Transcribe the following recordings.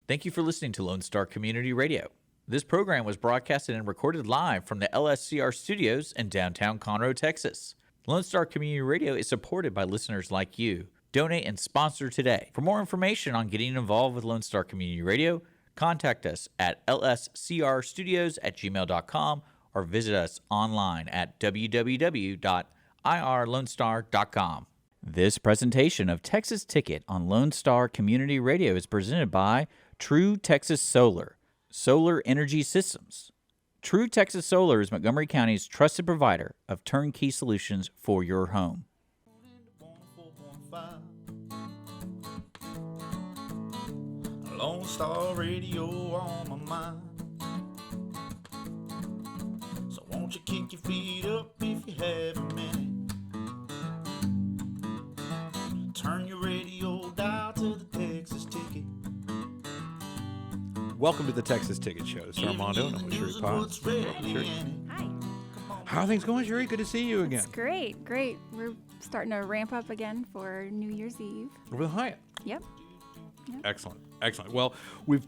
Thank you for listening to Lone Star Community Radio. This program was broadcasted and recorded live from the LSCR studios in downtown Conroe, Texas. Lone Star Community Radio is supported by listeners like you. Donate and sponsor today. For more information on getting involved with Lone Star Community Radio, contact us at lscrstudios@gmail.com or visit us online at www.irlonestar.com. This presentation of Texas Ticket on Lone Star Community Radio is presented by True Texas Solar, Solar Energy Systems. True Texas Solar is Montgomery County's trusted provider of turnkey solutions for your home. Lone Star Radio on my mind. So won't you kick your feet up if you have a minute? Turn your radio dial to the Texas Ticket. Welcome to the Texas Ticket Show. This is Armando, and I'm with Shurrie Potts. Hi. How are things going, Shurrie? Good to see you again. It's great. We're starting to ramp up again for New Year's Eve. Over the Hyatt. Yep. Excellent. Well, we've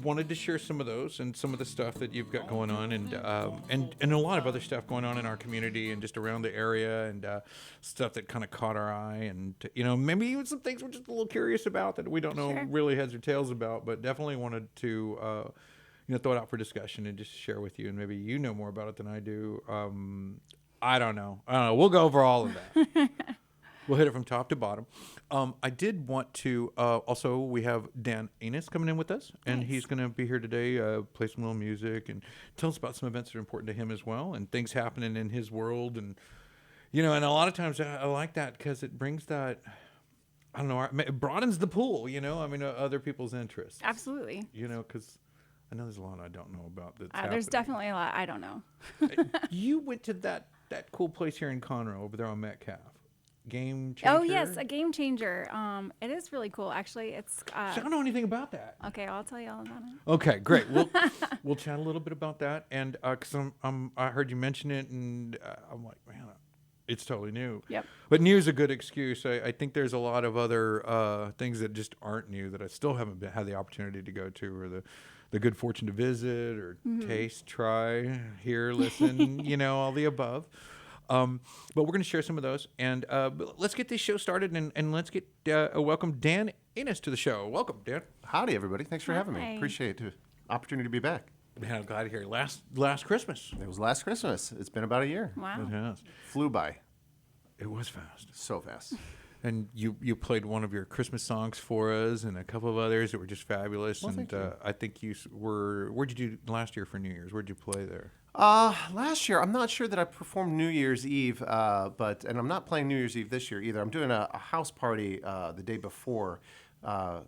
wanted to share some of those and some of the stuff that you've got going on, and a lot of other stuff going on in our community and just around the area, and stuff that kind of caught our eye, and maybe even some things we're just a little curious about that we don't know really heads or tails about, but definitely wanted to throw it out for discussion and just share with you, and maybe you know more about it than I do. I don't know. We'll go over all of that. We'll hit it from top to bottom. I did want to also, we have Dan Enos coming in with us, and he's going to be here today, play some little music and tell us about some events that are important to him as well, and things happening in his world. And, and a lot of times I like that because it brings that, I don't know, it broadens the pool, other people's interests. Absolutely. Because I know there's a lot I don't know about that's there's definitely a lot I don't know. You went to that cool place here in Conroe over there on Metcalf. Game Changer? Oh, yes, a Game Changer. It is really cool, actually. It's. I don't know anything about that. Okay, I'll tell you all about it. Okay, great. We'll chat a little bit about that, and because I heard you mention it, and I'm like, man, it's totally new. Yep. But new is a good excuse. I think there's a lot of other things that just aren't new that I still haven't had the opportunity to go to, or the good fortune to visit, or taste, try, hear, listen, all the above. But we're going to share some of those, and let's get this show started, and let's get welcome Dan Enos to the show. Welcome, Dan. Howdy, everybody. Thanks for having me. Appreciate the opportunity to be back. Man, I'm glad to hear you. Last Christmas. It was last Christmas. It's been about a year. Wow. It has. Flew by. It was fast. So fast. And you played one of your Christmas songs for us, and a couple of others that were just fabulous. Well, and thank you. I think where'd you do last year for New Year's? Where'd you play there? Last year, I'm not sure that I performed New Year's Eve, and I'm not playing New Year's Eve this year either. I'm doing a house party the day before, but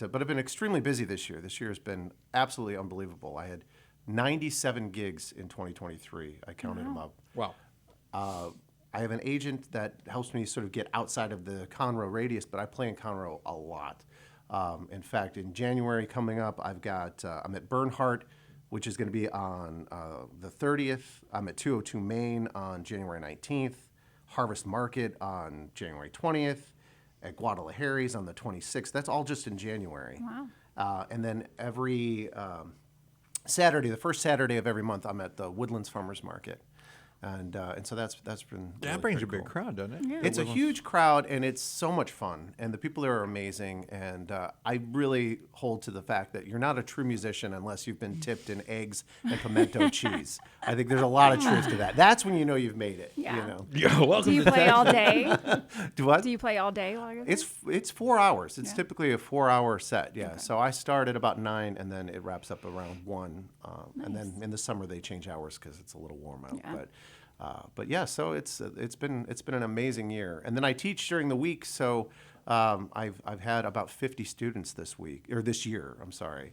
I've been extremely busy this year. This year has been absolutely unbelievable. I had 97 gigs in 2023. I counted them up. Wow. I have an agent that helps me sort of get outside of the Conroe radius, but I play in Conroe a lot. In fact, in January coming up, I'm at Bernhardt, which is going to be on the 30th. I'm at 202 Main on January 19th, Harvest Market on January 20th, at Guadalajara's on the 26th. That's all just in January. Wow. And then every Saturday, the first Saturday of every month, I'm at the Woodlands Farmers Market. And so that's been That really brings a pretty big cool. crowd, doesn't it? Yeah. It's a huge crowd, and it's so much fun, and the people there are amazing, and I really hold to the fact that you're not a true musician unless you've been tipped in eggs and pimento cheese. I think there's a lot of truth to that. That's when you know you've made it. Yeah. Yeah, welcome Do you to play all day? Do what? Do you play all day while you're there? It's 4 hours. It's Yeah. typically a 4-hour set. Yeah. So I start at about 9, and then it wraps up around 1. And then in the summer they change hours because it's a little warm out. Yeah. But yeah, so it's been an amazing year. And then I teach during the week, so I've had about 50 students this year. I'm sorry.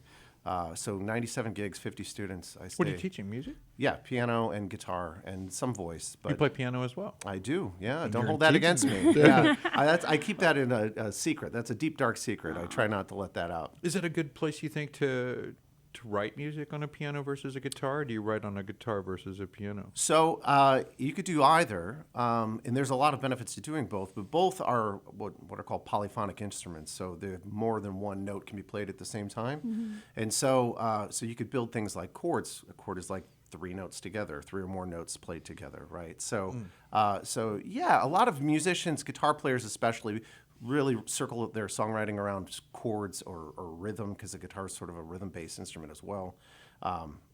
So 97 gigs, 50 students. What are you teaching? Music? Yeah, piano and guitar and some voice. But You play piano as well. I do. Yeah, And don't you're hold that teaching against me. Yeah, I keep that in a secret. That's a deep, dark secret. I try not to let that out. Is it a good place, you think, to to write music on a piano versus a guitar? Or do you write on a guitar versus a piano? So you could do either, and there's a lot of benefits to doing both. But both are what are called polyphonic instruments. So more than one note can be played at the same time, and so you could build things like chords. A chord is like 3 notes together, 3 or more notes played together, right? So, a lot of musicians, guitar players especially, really circle their songwriting around chords or rhythm, because the guitar is sort of a rhythm-based instrument as well.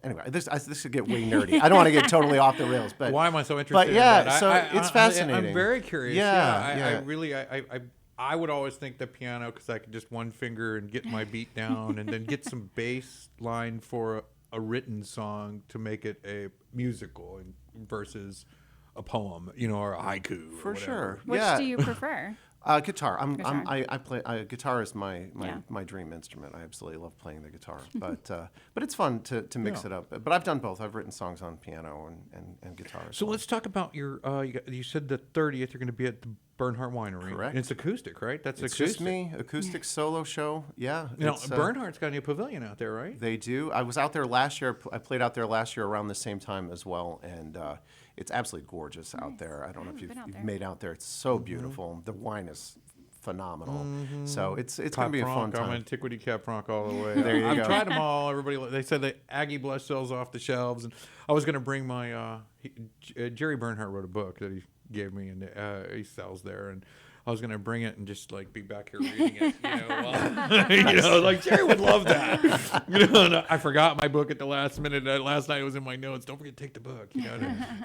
Anyway, this could get way nerdy. I don't want to get totally off the rails, but Why am I so interested? But in yeah, that? so it's fascinating. I'm very curious. Yeah. I really, I would always think the piano, because I could just one finger and get my beat down, and then get some bass line for a written song to make it a musical versus a poem, or a haiku. for or sure. Which yeah. do you prefer? Guitar. Guitar. I play guitar is my Yeah. dream instrument. I absolutely love playing the guitar, but it's fun to mix it up. But I've done both. I've written songs on piano and guitar. as So well. let's talk about your. You said the 30th. You're going to be at the Bernhardt Winery. Correct. And it's acoustic, right? That's It's acoustic. just me, acoustic solo show. Yeah. it's, Bernhardt's got a new pavilion out there, right? They do. I was out there last year. I played out there last year around the same time as well, and it's absolutely gorgeous out there. I don't know if haven't been out you've there. made out there. It's so beautiful. The wine is phenomenal. So it's going to be a fun I'm time. Antiquity Cap Franc all the way. There you I've go. tried them all. Everybody, they said the Aggie Blush sells off the shelves, and I was going to bring my. Jerry Bernhardt wrote a book that he gave me, and he sells there, and I was going to bring it and just like be back here reading it, while, like Jerry would love that. And I forgot my book at the last minute. Last night it was in my notes. Don't forget to take the book.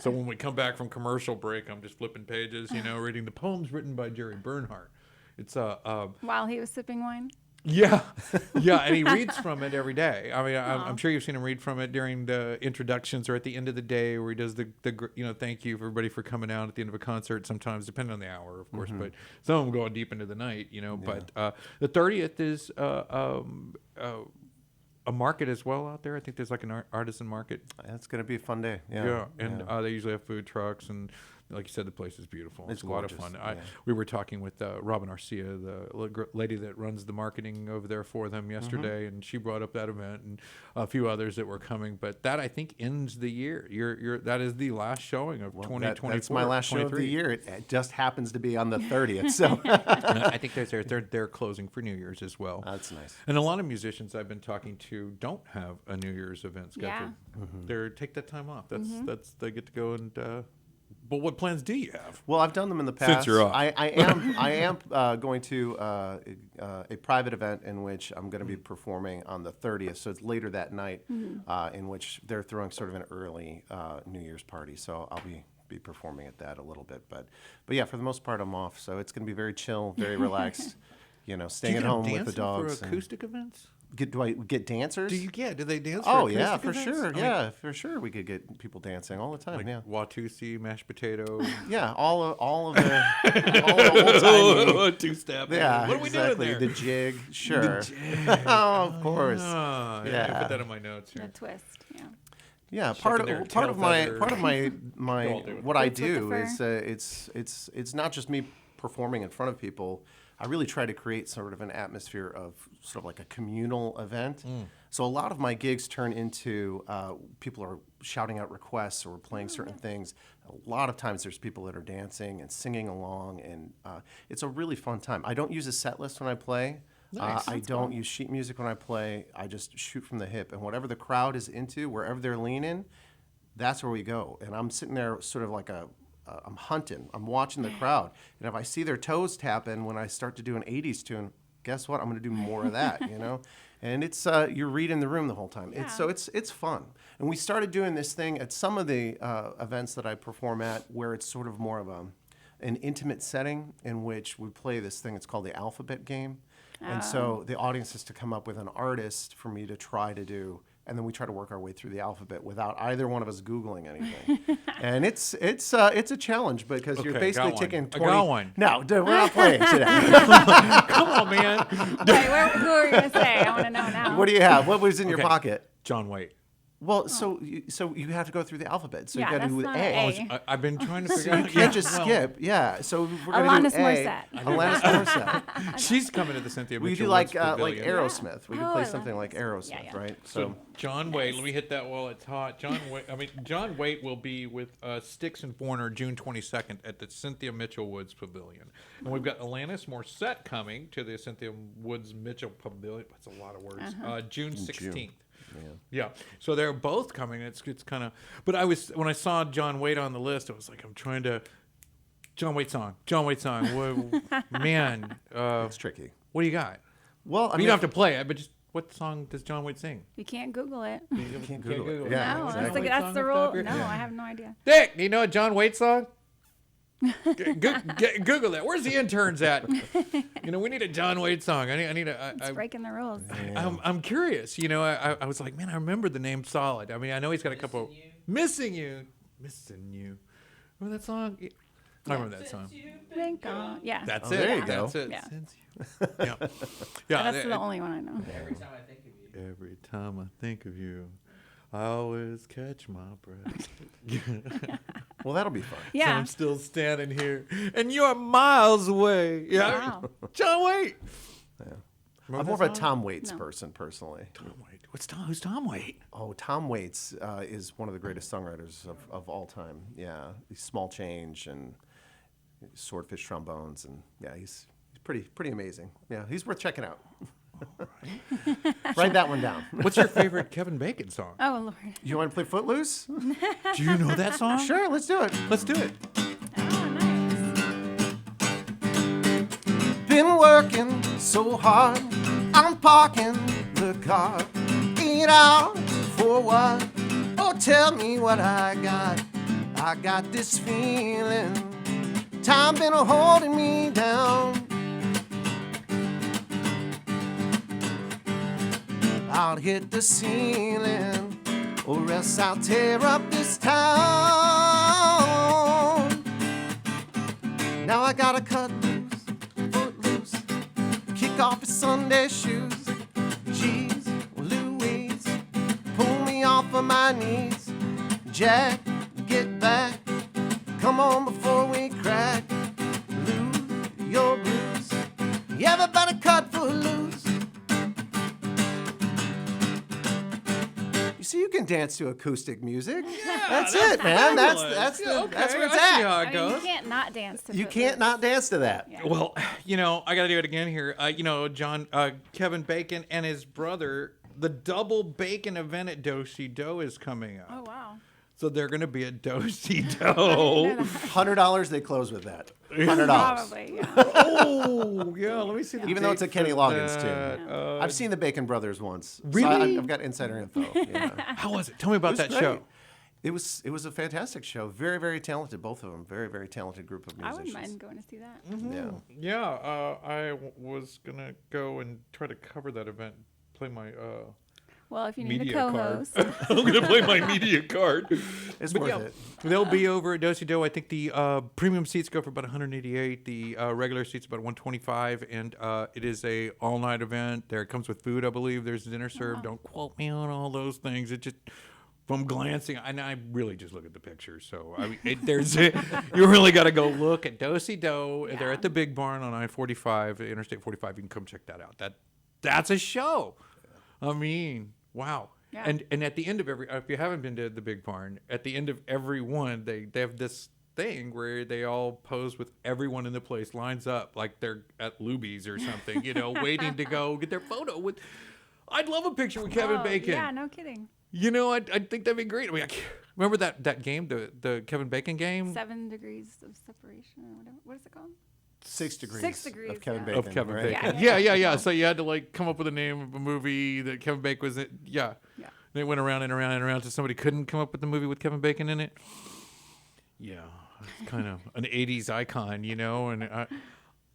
So when we come back from commercial break, I'm just flipping pages, reading the poems written by Jerry Bernhardt. It's While he was sipping wine? yeah, and he reads from it every day. I mean, I'm sure you've seen him read from it during the introductions or at the end of the day, where he does the thank you for everybody for coming out at the end of a concert. Sometimes, depending on the hour, of course, but some of them go deep into the night. But the 30th is a market as well out there. I think there's like an artisan market. It's going to be a fun day. Yeah. And they usually have food trucks, and like you said, the place is beautiful. It's a lot of gorgeous, fun. We were talking with Robin Arcia, the lady that runs the marketing over there for them yesterday, and she brought up that event and a few others that were coming. But that, I think, ends the year. That is the last showing of 2024. That's my last show of the year. It just happens to be on the 30th. So I think they're closing for New Year's as well. that's nice. And a lot of musicians I've been talking to don't have a New Year's event scheduled. Yeah. They take that time off. That's they get to go and. But what plans do you have? Well, I've done them in the past. Since you're off. I am going to a private event in which I'm going to be performing on the 30th. So it's later that night, in which they're throwing sort of an early New Year's party. So I'll be performing at that a little bit. But yeah, for the most part, I'm off. So it's going to be very chill, very relaxed. Staying at home with the dogs. For acoustic events? Do I get dancers? Do they dance? Oh for yeah, acoustic for events? sure. I mean, Yeah, for sure. We could get people dancing all the time. like yeah. Watusi, mashed potato. Yeah, all of the all the old-timey. Two-step. Yeah, What are we exactly. doing there? The jig, sure. Oh, of course. Ah, Yeah. I put that in my notes here. The twist, yeah. Yeah, Checking their part of my tail my Go on, do it. what I Boots with the do is it's not just me performing in front of people. I really try to create sort of an atmosphere of sort of like a communal event. So a lot of my gigs turn into people are shouting out requests or playing certain things. A lot of times there's people that are dancing and singing along, and it's a really fun time. I don't use a set list when I play. Nice. I don't use sheet music when I play. I just shoot from the hip, and whatever the crowd is into, wherever they're leaning, that's where we go. And I'm sitting there sort of like I'm hunting. I'm watching the crowd. And if I see their toes tapping when I start to do an 80s tune, guess what? I'm going to do more of that, And it's you're reading the room the whole time. Yeah. It's fun. And we started doing this thing at some of the events that I perform at where it's sort of more of an intimate setting in which we play this thing. It's called the alphabet game. And so the audience has to come up with an artist for me to try to do. And then we try to work our way through the alphabet without either one of us Googling anything. And it's a challenge because you're Okay, basically got one. taking I 20. got one. No, dude, we're not playing today. Come on, man. Who are you going to say? I want to know now. What do you have? What was in your Okay. pocket? John Waite. Well, so you have to go through the alphabet. So Yeah, you got to that's do not A. an A. I've been trying to figure You out. can't just skip. Yeah. So we're going to do Alanis A. Morissette. Alanis Morissette. She's coming to the Cynthia We Mitchell do like Woods Pavilion. Aerosmith. We Oh, can play I something love like Aerosmith. Aerosmith, Yeah. right? So John Waite, let me hit that while it's hot. John Waite will be with Styx and Foreigner June 22nd at the Cynthia Mitchell Woods Pavilion, and we've got Alanis Morissette coming to the Cynthia Woods Mitchell Pavilion. That's a lot of words. June 16th. Yeah, so they're both coming. It's kind of, but when I saw John Waite on the list, I was like, I'm trying to John Waite song. Whoa, man, It's tricky. what do you got? Well, I You mean, don't have to play it, but just what song does John Waite sing? You can't Google it. you can't Google it. Yeah, No, exactly. that's the rule. No, I have no idea. Dick, do you know a John Waite song? Google that. Where's the interns at? We need a John Waite song. I need a. It's breaking the rules. I'm curious. I was like, man, I remember the name solid. I mean, I know he's got a couple. Missing you. Remember that song? I remember that song. Thank God. Yeah. That's Oh, it. there you go. That's it. Yeah. Since you. Yeah. Yeah. That's the only one I know. Every time I think of you. Every time I think of you, I always catch my breath. Well, that'll be fun. So Yeah. I'm still standing here, and you're miles away. Yeah, Wow. John Waite. I'm more of a Tom Waits person, personally. Tom Waite. Who's Tom Waite? Oh, Tom Waits is one of the greatest songwriters of all time. Yeah, Small Change and Swordfish Trombones, and yeah, he's pretty amazing. Yeah, he's worth checking out. Write that one down. What's your favorite Kevin Bacon song? Oh Lord. You want to play Footloose? Do you know that song? Sure, let's do it. Let's do it. Oh, nice. Been working so hard, I'm parking the car. Eat out for what? Oh, tell me what I got. I got this feeling, time been holding me down. I'll hit the ceiling, or else I'll tear up this town. Now I gotta cut loose, foot loose, kick off his Sunday shoes. Jeez, Louise, pull me off of my knees. Jack, get back, come on before we crack. Lose your blues, everybody cut foot loose. You see, you can dance to acoustic music. That's it, man. That's that's where it's I see at. how I it mean, goes. you can't not dance to You Footloose. can't not dance to that. Yeah. Well, I got to do it again here. Kevin Bacon and his brother, the double bacon event at Do-Si Do is coming up. Oh wow. So they're going to be at Do-Si Do. $100, they close with that. $100. Probably. Yeah. Oh, yeah. Let me see the Even though it's a date Kenny for Loggins that. tune. I've seen the Bacon Brothers once. Really? So I've got insider info. Yeah. How was it? Tell me about that Great. show. It was a fantastic show. Very, very talented, both of them. Very, very talented group of I musicians. wouldn't mind going to see that. Yeah. Yeah, I was going to go and try to cover that event, play my Well, if you need media a card. co-host, I'm going to play my media card. It's But worth yeah, it. they'll be over at Do-Si Do. I think the premium seats go for about 188. The regular seats about 125, and it is a all-night event. There, it comes with food, I believe. There's dinner served. Don't quote me on all those things. It just from glancing, and I really just look at the pictures. So I mean, you really got to go look at Do-Si Do. They're Yeah. at the Big Barn on I-45, Interstate 45. You can come check that out. That's a show. I mean, wow. Yeah. And at the end of if you haven't been to the Big Barn, at the end of every one, they have this thing where they all pose with everyone in the place, lines up like they're at Luby's or something, waiting to go get their photo with. I'd love a picture with Kevin Oh, Bacon. Yeah, no kidding. I think that'd be great. I mean, remember that game, the Kevin Bacon game 7 degrees of separation or whatever. What is it called? 6 degrees, 6 degrees, of Kevin yeah. Bacon. of Kevin right? Bacon? Yeah. Yeah. So you had to come up with a name of a movie that Kevin Bacon was in. Yeah. Yeah. They went around and around and around until somebody couldn't come up with the movie with Kevin Bacon in it. Yeah, it's kind of an '80s icon, and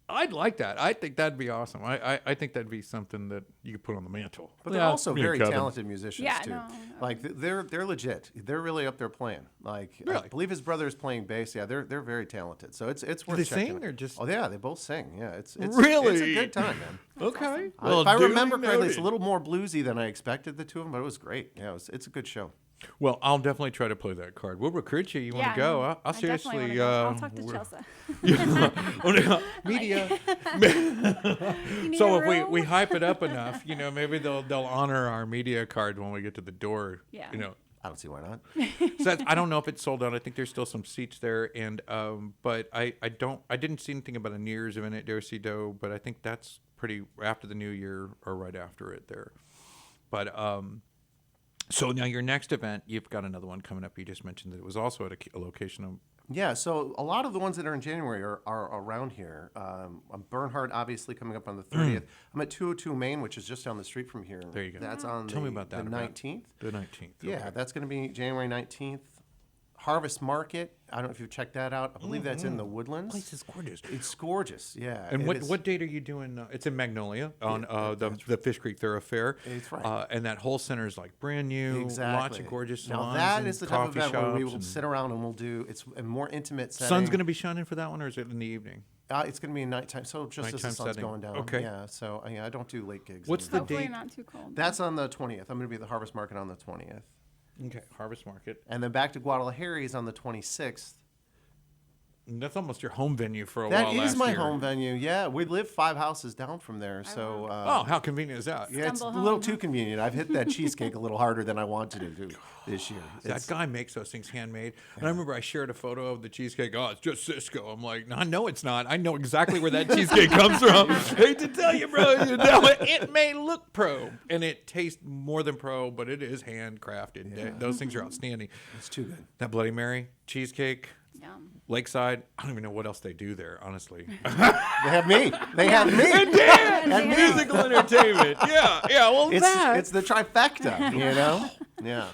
I'd like that. I think that'd be awesome. I think that'd be something that you could put on the mantle. But they're Yeah, also me and very Kevin. talented musicians Yeah, too. no. Like they're legit. They're really up there playing. Like I Really? believe his brother is playing bass. Yeah, they're very talented. So it's worth they checking. sing out. or just- Oh yeah, they both sing. Yeah, it's Really? it's a good time, man. Okay. If I remember duly correctly, it's a noted. little more bluesy than I expected the two of them, but it was great. Yeah, it's a good show. Well, I'll definitely try to play that card. We'll recruit you. You want Yeah, to go? no, I'll I definitely seriously. wanna go. I'll talk to Chelsea. Chelsea. Media. You need So a if room? we hype it up enough, maybe they'll honor our media card when we get to the door. Yeah. I don't see why not. So I don't know if it's sold out. I think there's still some seats there, and but I didn't see anything about a New Year's event at Do-Si-Do, but I think that's pretty after the New Year or right after it there. But so now your next event, you've got another one coming up. You just mentioned that it was also at a location of. Yeah, so a lot of the ones that are in January are around here. Bernhardt, obviously, coming up on the 30th. I'm at 202 Main, which is just down the street from here. There you go. That's on Tell me about that the event. 19th. The 19th. Yeah, okay. that's going to be January 19th. Harvest Market. I don't know if you've checked that out. I believe that's in the Woodlands. Place is gorgeous. It's gorgeous, yeah. And it is. what date are you doing? It's in Magnolia on the Fish Creek Thoroughfare. That's right. And that whole center is like brand new. Exactly. Lots of gorgeous Now salons that and is the type of coffee event where we shops will and- sit around and we'll do. It's a more intimate setting. Sun's going to be shining for that one, or is it in the evening? It's going to be in nighttime, so just as Nighttime the sun's setting. going down. Okay. Yeah. So I don't do late gigs. What's anymore. the Hopefully date? not too cold. That's on the 20th. I'm going to be at the Harvest Market on the 20th, Okay, Harvest Market. and then back to Guadalajara's on the 26th. And that's almost your home venue for a That while is last my year. home venue. Yeah, we live 5 houses down from there, so. Oh, how convenient is that? Yeah, it's a Stumble little home. too convenient. I've hit that cheesecake a little harder than I wanted to do this year. That It's- guy makes those things handmade. And I remember I shared a photo of the cheesecake. Oh, it's just Cisco. I'm like, no, I know it's not. I know exactly where that cheesecake comes from. Hate to tell you, bro. It may look pro, and it tastes more than pro, but it is handcrafted. Those things are outstanding. It's too good. That Bloody Mary, cheesecake, Yum. Lakeside. I don't even know what else they do there, honestly. They have me. They have me. And musical entertainment. Yeah. Well, It's the trifecta, you know? Yeah.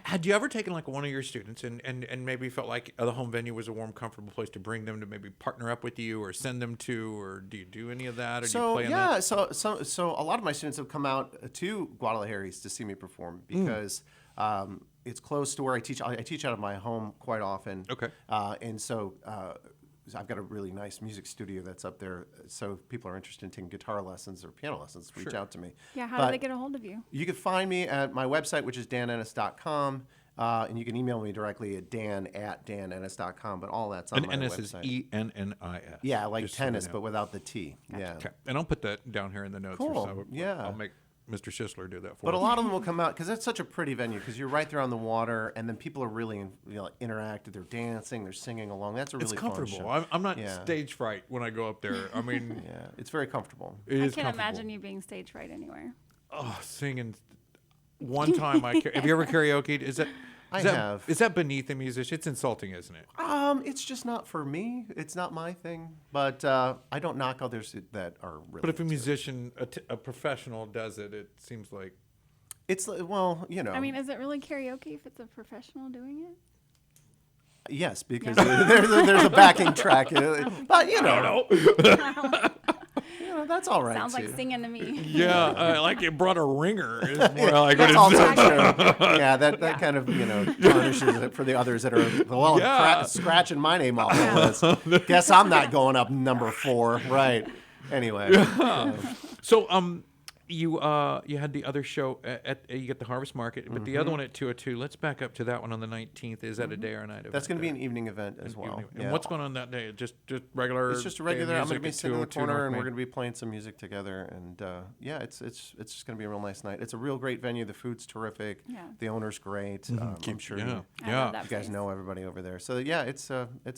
Had you ever taken like one of your students and maybe felt like the home venue was a warm, comfortable place to bring them to maybe partner up with you or send them to, or do you do any of that? Or do you So play on yeah, that? so a lot of my students have come out to Guadalajara's to see me perform because it's close to where I teach. I teach out of my home quite often. Okay. And so I've got a really nice music studio that's up there. So if people are interested in taking guitar lessons or piano lessons, reach out to me. Yeah, how But do they get a hold of you? You can find me at my website, which is danennis.com. And you can email me directly at dan@danennis.com. But all that's on And my Ennis website. is ENNIS. Yeah, like just so they tennis, know. but without the T. Yeah. Okay. And I'll put that down here in the notes. Cool. So Yeah. I'll make Mr. Sisler do that for But a us. lot of them will come out because it's such a pretty venue because you're right there on the water, and then people are really interactive. They're dancing, they're singing along. That's a really It's fun comfortable. show. I'm not Yeah. stage fright when I go up there. I mean, Yeah, it's very comfortable. it I is can't comfortable. imagine you being stage fright anywhere. Oh, singing. One time have you ever karaoke'd? I have. Is that beneath a musician? It's insulting, isn't it? It's just not for me. It's not my thing. But I don't knock others that are really. But if a into it. musician, a professional does it, it seems like. It's well, I mean, is it really karaoke if it's a professional doing it? yes, because there's a backing track. But that's all right. Sounds like too. singing to me. Yeah, like it brought a ringer. Is more like what That's it also sounds. true. Yeah, that kind of tarnishes it for the others that are Yeah. scratching my name off the list. Guess I'm not going up number 4, right? Anyway, So you had the other show at you get the Harvest Market, but the other one at 202. Let's back up to that one on the 19th. Is that a day or a night? that's going to be an evening event as well. Evening. And Yeah. what's going on that day? Just regular. It's just a day of regular. I'm going to music be at sitting in the 202 corner, North and we're Main? going to be playing some music together. And yeah, it's just going to be a real nice night. It's a real great venue. The food's terrific. Yeah. The owner's great. I'm sure Yeah, I yeah. love that you guys place. know everybody over there. So yeah, it's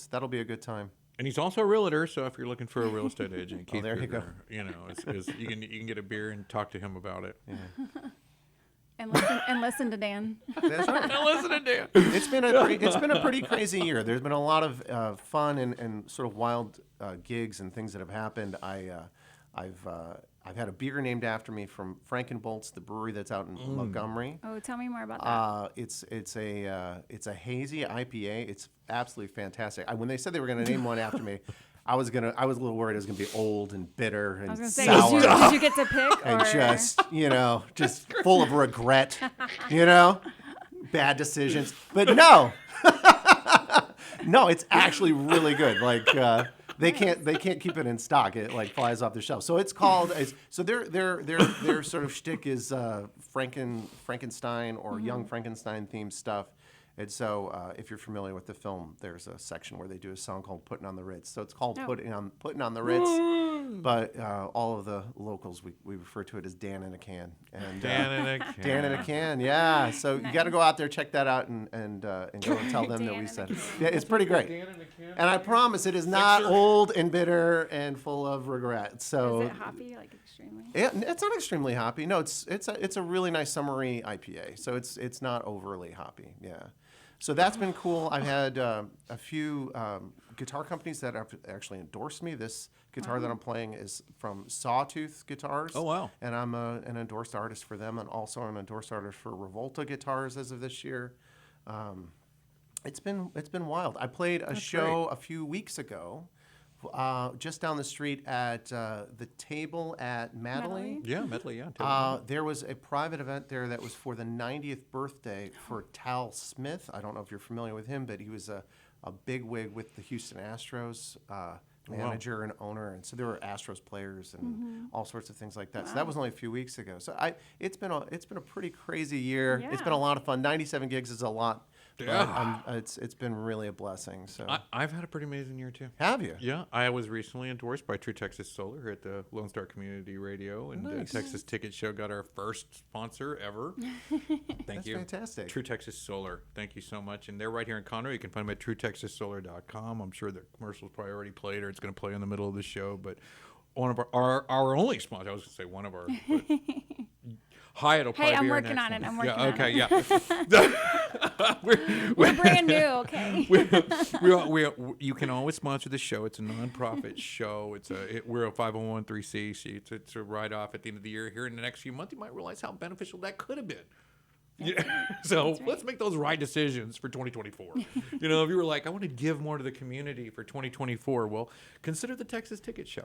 that'll be a good time. And he's also a realtor, so if you're looking for a real estate agent, Keith there you go. Kruger, you can get a beer and talk to him about it. And listen to Dan. That's right. Listen to Dan. It's been a pretty crazy year. There's been a lot of fun and sort of wild gigs and things that have happened. I've had a beer named after me from Frankenbolt's, the brewery that's out in Montgomery. Oh, tell me more about that. It's a hazy IPA. It's absolutely fantastic. When they said they were going to name one after me, I was a little worried it was gonna be old and bitter I was and gonna say, sour did you get to pick? and or? just full of regret, bad decisions. But no, no, it's actually really good. Like they can't keep it in stock. It like flies off the shelf. So it's called. So their sort of shtick is Frankenstein or Young Frankenstein themed stuff. And so, if you're familiar with the film, there's a section where they do a song called "Putting on the Ritz." So it's called "Putting on the Ritz," but all of the locals we refer to it as "Dan in a Can." And Dan in a can. Dan in a can, yeah. So you got to go out there, check that out, and go and tell them that Dan we in a said. can. Yeah, it's pretty great. Dan in a can. And I promise it is not old and bitter and full of regret. So Is it hoppy, like extremely? it's not extremely hoppy. No, it's a really nice summery IPA. So it's not overly hoppy. Yeah. So that's been cool. I've had a few guitar companies that have actually endorsed me. This guitar that I'm playing is from Sawtooth Guitars. Oh, wow. And I'm an endorsed artist for them, and also an endorsed artist for Revolta Guitars as of this year. It's been wild. I played a show a few weeks ago, just down the street at the Table at Madeley. Yeah, medley. Yeah. There was a private event there that was for the 90th birthday for Tal Smith. I don't know if you're familiar with him, but he was a bigwig with the Houston Astros, manager and owner, and so there were Astros players and all sorts of things like that. Wow. So that was only a few weeks ago. So it's been a pretty crazy year. Yeah. It's been a lot of fun. 97 gigs is a lot. Yeah. It's been really a blessing. So I've had a pretty amazing year too. have you? Yeah, I was recently endorsed by True Texas Solar here at the Lone Star Community Radio, and Nice. Texas Ticket Show got our first sponsor ever. Thank That's you. fantastic. True Texas Solar, thank you so much. And they're right here in Conroe. You can find them at truetexassolar.com. I'm sure the commercial's probably already played, or it's going to play in the middle of the show. But one of our only sponsor, I was going to say one of our. But Hyatt will probably I'm be our working next on it. one. I'm working yeah, on okay, it. yeah. We're brand new, okay? You can always sponsor the show. It's a nonprofit show. We're a 501(c)(3) it's a write-off at the end of the year. Here in the next few months, you might realize how beneficial that could have been. Yeah. So let's make those right decisions for 2024. If you were like, I want to give more to the community for 2024, well, consider the Texas Ticket Show.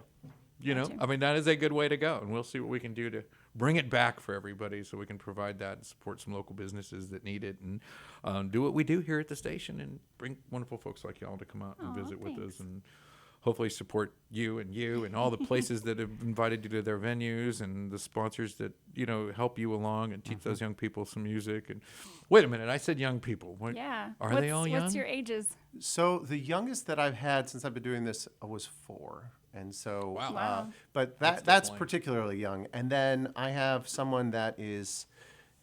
Gotcha. I mean, that is a good way to go, and we'll see what we can do to bring it back for everybody so we can provide that and support some local businesses that need it, and do what we do here at the station and bring wonderful folks like y'all to come out and visit with us, and hopefully support you and all the places that have invited you to their venues, and the sponsors that help you along and teach those young people some music. And wait a minute, I said young people. What, Yeah. Are they all young? What's your ages? So the youngest that I've had since I've been doing this was 4. And so, Wow. But that's definitely- particularly young. And then I have someone that is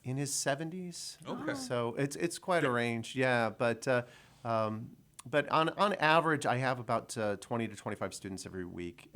in his 70s. Okay. So it's quite a range, yeah. But on average, I have about 20 to 25 students every week.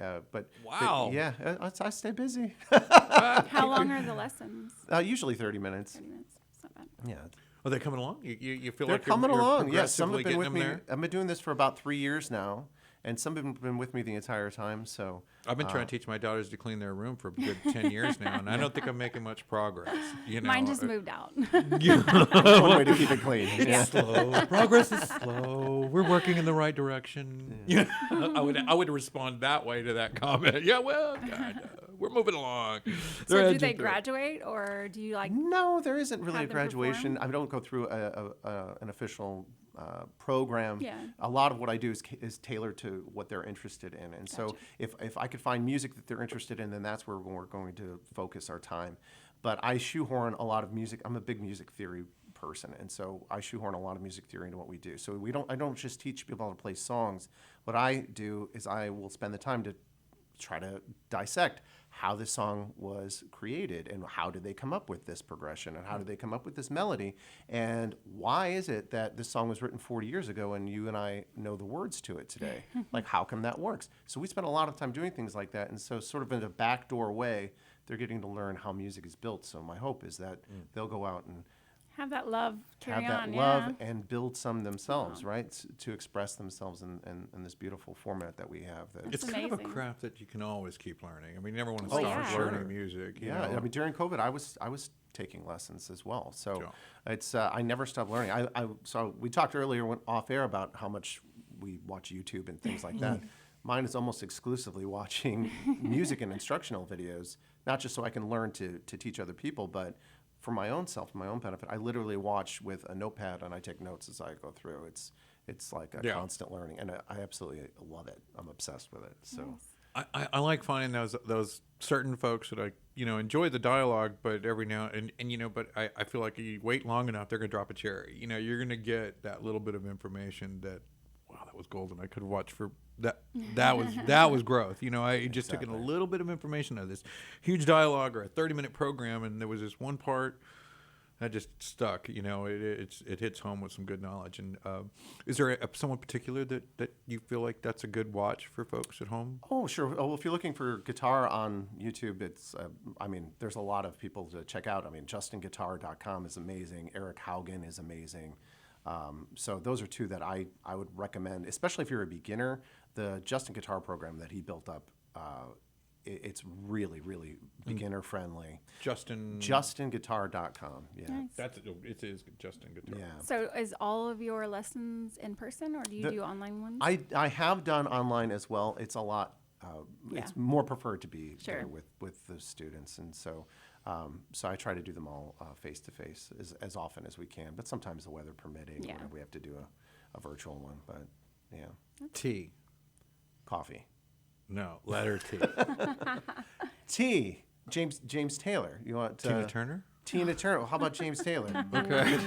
Wow. Yeah, I stay busy. How long are the lessons? Usually 30 minutes. 30 minutes. It's not bad. Yeah. Are they coming along? You feel They're like coming you're along. Yes, some have progressively been with getting me. them there? I've been doing this for about 3 years now, and some have been with me the entire time. So I've been trying to teach my daughters to clean their room for a good 10 years now, and I don't think I'm making much progress. Mine just moved out. one way to keep it clean. Yeah. Slow. Progress is slow. We're working in the right direction. Yeah. I would respond that way to that comment. Yeah, well, God, we're moving along. So do they graduate, or do you No, there isn't really a Have them graduation. I don't go through an official program. Yeah. A lot of what I do is tailored to what they're interested in, and so if I could find music that they're interested in, then that's where we're going to focus our time. But I shoehorn a lot of music. I'm a big music theory person, and so I shoehorn a lot of music theory into what we do. So I don't just teach people how to play songs. What I do is I will spend the time to try to dissect how this song was created and how did they come up with this progression and how did they come up with this melody and why is it that this song was written 40 years ago and you and I know the words to it today? Like, how come that works? So we spend a lot of time doing things like that, and so sort of in a backdoor way, they're getting to learn how music is built. So my hope is that they'll go out and have that love carry have that on? love and build some themselves, right? To express themselves in this beautiful format that we have. That It's kind of a amazing. craft that you can always keep learning. I mean, you never want to Oh, stop for learning sure. music. You yeah, know? I mean during COVID, I was taking lessons as well. So Sure. it's I never stopped learning. So we talked earlier off air about how much we watch YouTube and things like that. mine is almost exclusively watching music and instructional videos, not just so I can learn to teach other people, but for my own self, my own benefit. I literally watch with a notepad and I take notes as I go through. It's like a constant learning, and I absolutely love it. I'm obsessed with it. So I like finding those certain folks that enjoy the dialogue, but every now and but I feel like you wait long enough, they're gonna drop a cherry. You're gonna get that little bit of information that, wow, that was golden. I could have watched for that. That was growth. I just took in a little bit of information out of this huge dialogue or a 30-minute program, and there was this one part that just stuck. It hits home with some good knowledge. And is there someone particular that you feel like that's a good watch for folks at home? Oh, sure. Well, if you're looking for guitar on YouTube, it's there's a lot of people to check out. JustinGuitar.com is amazing. Eric Haugen is amazing. So those are two that I would recommend, especially if you're a beginner. The Justin Guitar program that he built up, it's really, really beginner friendly. JustinGuitar.com. Yeah. Nice. It is Justin Guitar. Yeah. So is all of your lessons in person, or do you do online ones? I have done online as well. It's a lot. It's more preferred to be there with the students, and so I try to do them all face to face as often as we can. But sometimes the weather permitting, we have to do a virtual one. But yeah. Tea. Coffee. No, letter T. T. James Taylor. You want Tina Turner? Tina Turner. Well, how about James Taylor? Okay.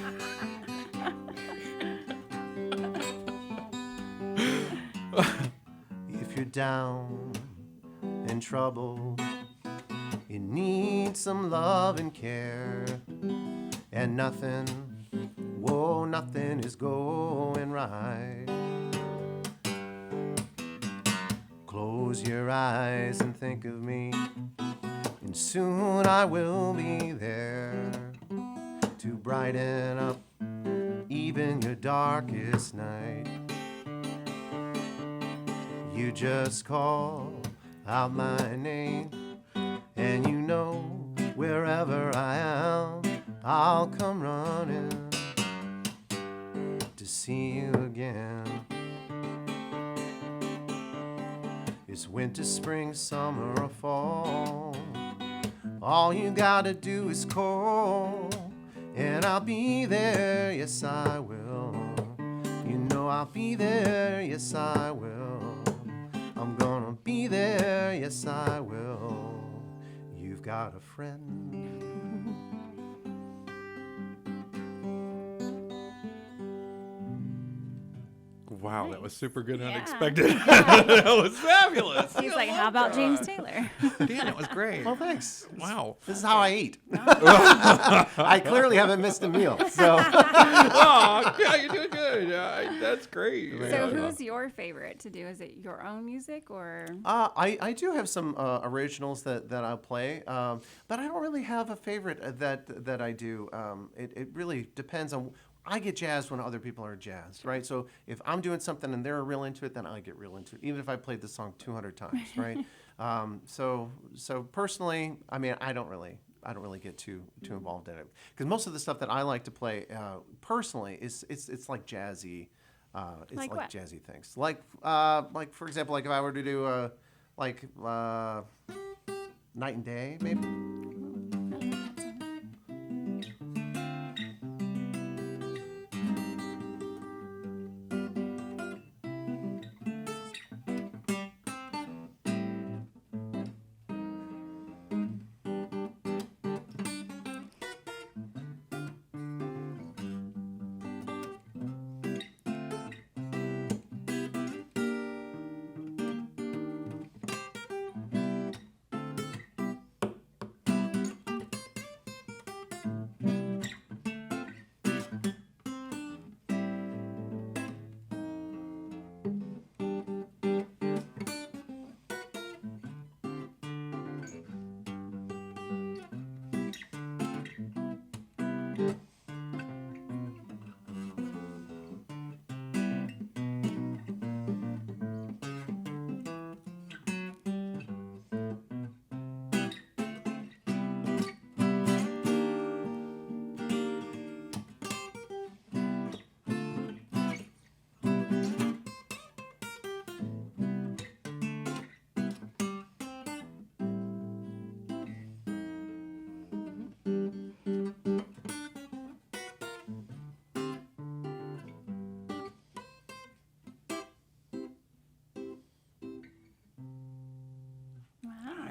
If you're down and troubled, you need some love and care, and nothing is going right. Close your eyes and think of me, and soon I will be there to brighten up even your darkest night. You just call out my name, and wherever I am, I'll come running to see you again. It's winter, spring, summer, or fall. All you gotta do is call, and I'll be there, yes I will. I'll be there, yes I will. I'm gonna be there, yes I will. You've got a friend. Wow, that was super good and Yeah. unexpected. That was fabulous. He's like, how about James Taylor? Dan, that was great. Well, thanks. Wow. This is how I eat. I clearly haven't missed a meal. So Oh, yeah, you're doing good. That's great. So who's your favorite to do? Is it your own music or? I do have some originals that I play, but I don't really have a favorite that I do. It really depends on. I get jazzed when other people are jazzed, right? So if I'm doing something and they're real into it, then I get real into it, even if I played the song 200 times, right? So personally, I don't really get too involved in it, because most of the stuff that I like to play personally is it's like jazzy, Like what? jazzy things, like for example, like if I were to do Night and Day, maybe.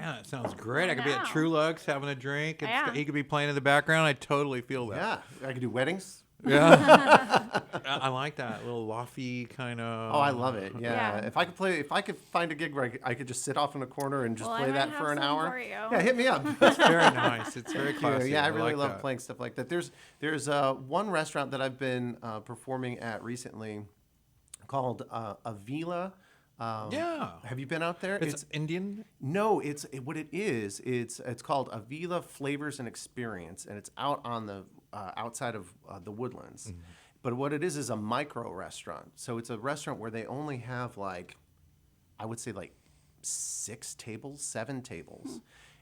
Man, that sounds great. I could be at know. True Lux having a drink. And Yeah. he could be playing in the background. I totally feel that. Yeah, I could do weddings. Yeah. I like that little lofty kind of. Oh, I love it. Yeah. Yeah. If I could find a gig where I could just sit off in a corner and just Well, I play might that have for an some hour. for you. Yeah, hit me up. It's very nice. It's very Yeah, classy. yeah, I really like love that. playing stuff like that. There's one restaurant that I've been performing at recently called Avila. Yeah. Have you been out there? It's Indian. No, what it is. It's called Avila Flavors and Experience, and it's out on the outside of the Woodlands. Mm-hmm. But what it is a micro restaurant. So it's a restaurant where they only have I would say 6 tables, 7 tables.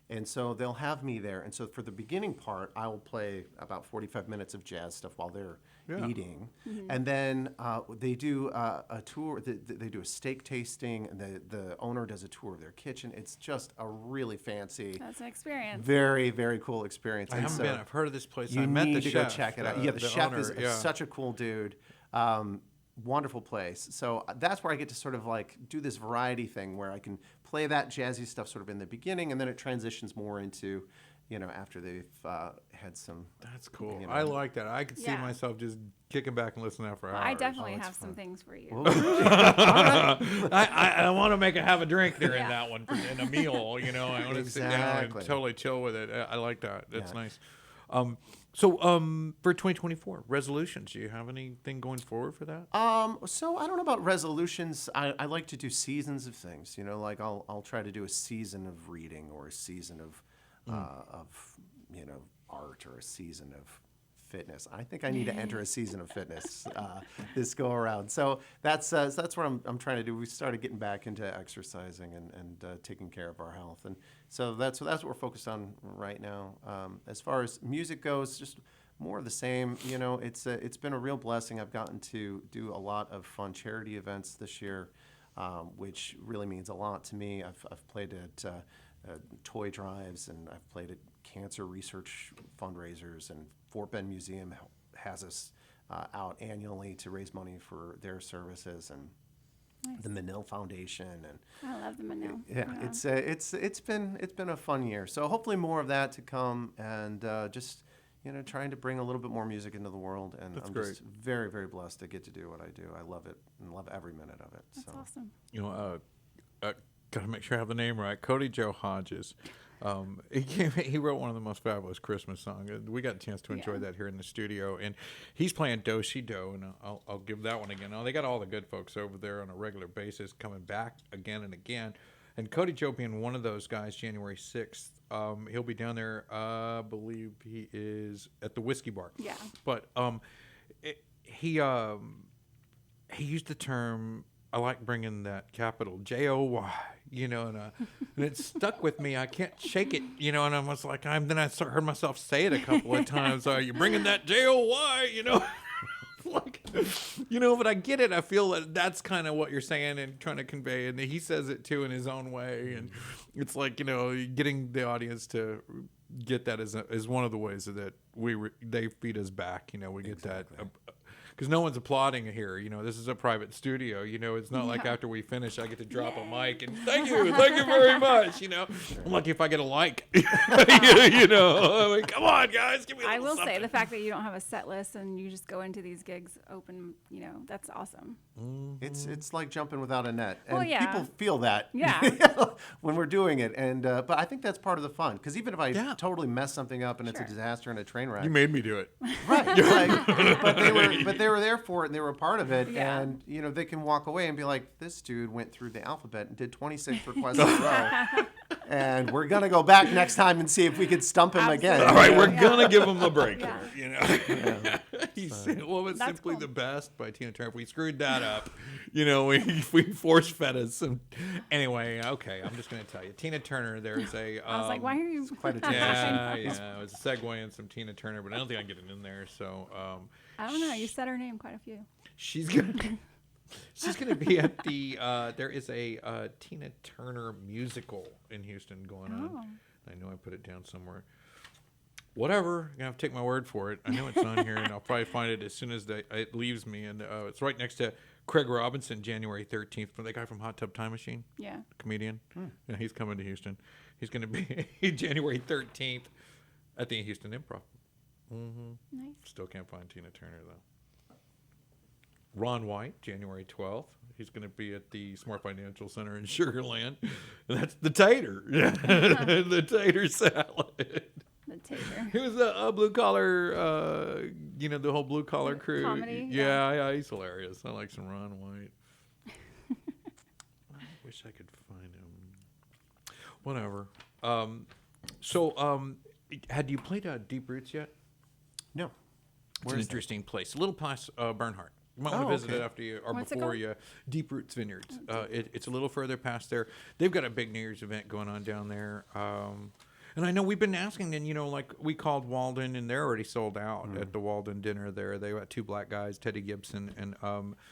And so they'll have me there. And so for the beginning part, I will play about 45 minutes of jazz stuff while they're eating. And then they do a tour. They do a steak tasting. And the owner does a tour of their kitchen. It's just a really fancy, That's an experience. very, very cool experience. I And haven't so been. I've heard of this place. you I met need the to chef. go check it out. Yeah, the chef owner, is such a cool dude. Wonderful place. So that's where I get to sort of do this variety thing where I can play that jazzy stuff sort of in the beginning, and then it transitions more into, after they've had some. That's cool. you know. I like that. I could see Yeah. myself just kicking back and listening to that for Well, hours. I definitely that's have some fun. things for you. I want to have a drink there in Yeah. that one in a meal. I want to sit down and Exactly. totally chill with it. I like that. That's Yeah. nice. So for 2024 resolutions, do you have anything going forward for that? So I don't know about resolutions. I like to do seasons of things. I'll try to do a season of reading or a season of art or a season of fitness. I think I need to enter a season of fitness this go around. So that's what I'm trying to do. We started getting back into exercising and taking care of our health, and so that's what we're focused on right now. As far as music goes, just more of the same. It's been a real blessing. I've gotten to do a lot of fun charity events this year, which really means a lot to me. I've played at toy drives, and I've played at cancer research fundraisers, and Fort Bend Museum has us out annually to raise money for their services, and the Manil Foundation, and I love the menu. it's been a fun year. So hopefully more of that to come, and just trying to bring a little bit more music into the world, and That's I'm great. just very, very blessed to get to do what I do. I love it and love every minute of it. That's so. awesome. Gotta make sure I have the name right. Cody Joe Hodges. He wrote one of the most fabulous Christmas songs. We got a chance to enjoy that here in the studio, and he's playing Do Si Do, and I'll give that one again. Now they got all the good folks over there on a regular basis coming back again and again, and Cody Joe being one of those guys. January 6th, he'll be down there. I believe he is at the Whiskey Bar. Yeah. But he used the term. I like bringing that capital Joy, and it stuck with me. I can't shake it, and I was like, then I heard myself say it a couple of times. Are you bringing that Joy, but I get it. I feel that that's kind of what you're saying and trying to convey, and he says it too in his own way, and it's like getting the audience to get that is one of the ways that they feed us back. We get that. Because no one's applauding here. This is a private studio. It's not like after we finish, I get to drop a mic and thank you very much. I'm lucky if I get a like. I mean, come on, guys, give me a I little will say something. the fact that you don't have a set list and you just go into these gigs open, that's awesome. It's like jumping without a net, and Well, yeah. people feel that Yeah. when we're doing it. And but I think that's part of the fun, because even if I Yeah. totally mess something up and it's a Sure. disaster and a train wreck, You made me do it. right? But they were there for it, and they were a part of it, Yeah. and they can walk away and be like, this dude went through the alphabet and did 26 requests in a row, and we're gonna go back next time and see if we could stump him again. All right, Yeah. we're gonna give him a break Yeah. here. He said, "Well, it's That's simply cool. the best" by Tina Turner. If we screwed that up, we force fed us. And anyway, okay, I'm just gonna tell you, Tina Turner. There's a. I was like, why are you? Quite a Yeah, yeah. It was a segue in some Tina Turner, but I don't think I can get it in there. So I don't know. You said her name quite a few. she's gonna be at the. There is a Tina Turner musical in Houston going on. Oh. I know I put it down somewhere. Whatever, I'm gonna have to take my word for it. I know it's on here, and I'll probably find it as soon as it leaves me. And it's right next to Craig Robinson, January 13th, from the guy from Hot Tub Time Machine. Yeah. Comedian. Yeah, he's coming to Houston. He's going to be January 13th at the Houston Improv. Nice. Still can't find Tina Turner, though. Ron White, January 12th. He's going to be at the Smart Financial Center in Sugar Land. That's the tater. The tater salad. The tater. He was a blue collar, the whole blue collar crew. Comedy, Yeah, he's hilarious. I like some Ron White. I wish I could find him. Whatever. Had you played Deep Roots yet? No. It's an interesting place. A little past Bernhardt. You might want Oh, to visit okay. it after you or What's it before called? you. Deep Roots Vineyards. It's a little further past there. They've got a big New Year's event going on down there. And I know we've been asking them, like we called Walden and they're already sold out at the Walden dinner there. They got two black guys, Teddy Gibson and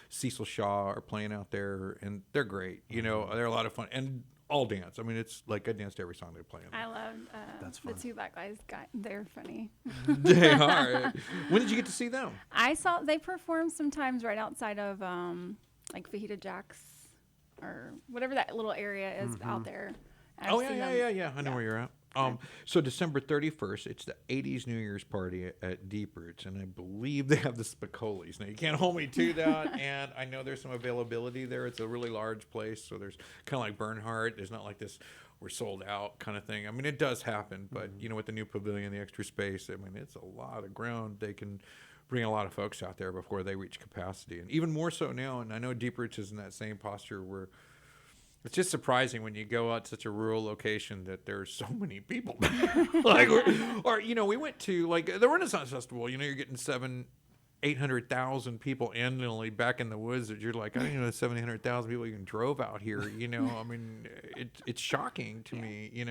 Cecil Shaw are playing out there and they're great. They're a lot of fun and all dance. I mean, it's like I danced every song they play. I love That's the fun. two black guys. They're funny. They are. When did you get to see them? I saw they perform sometimes right outside of like Fajita Jack's or whatever that little area is out there. I've Oh, seen them. yeah. I know where you're at. So December 31st, it's the 80s New Year's party at Deep Roots, and I believe they have the Spicolis. Now, you can't hold me to that, and I know there's some availability there. It's a really large place, so there's kind of like Bernhardt. There's not like this, we're sold out kind of thing. I mean, it does happen, but, with the new pavilion, the extra space, I mean, it's a lot of ground. They can bring a lot of folks out there before they reach capacity, and even more so now, and I know Deep Roots is in that same posture where it's just surprising when you go out to such a rural location that there's so many people. We went to like the Renaissance Festival. You're getting 800,000 people annually back in the woods. That you're like, I didn't know 700,000 people even drove out here. I mean, it's shocking to me.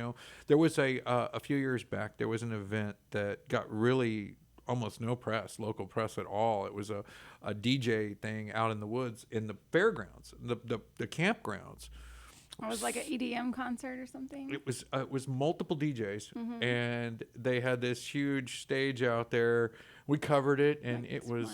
There was a few years back. There was an event that got really almost no press, local press at all. It was a DJ thing out in the woods in the fairgrounds, the campgrounds. It was like an EDM concert or something. It was multiple DJs, and they had this huge stage out there. We covered it, and Like it was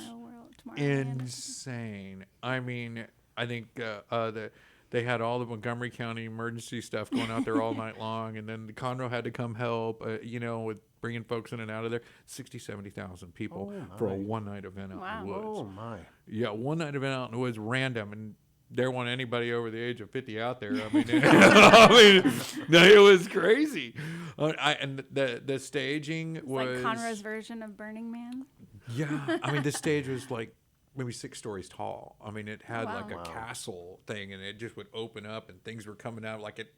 Tomorrowland. insane. I mean, I think they had all the Montgomery County emergency stuff going out there all night long, and then the Conroe had to come help, with bringing folks in and out of there. 70,000 people for a one-night event out in the woods. Oh, my. Yeah, one-night event out in the woods, random, and there wasn't anybody over the age of 50 out there. I mean, it was crazy. And the staging was like Conroe's version of Burning Man. Yeah, I mean, the stage was like maybe 6 stories tall. I mean, it had Wow. like a castle thing, and it just would open up, and things were coming out like it.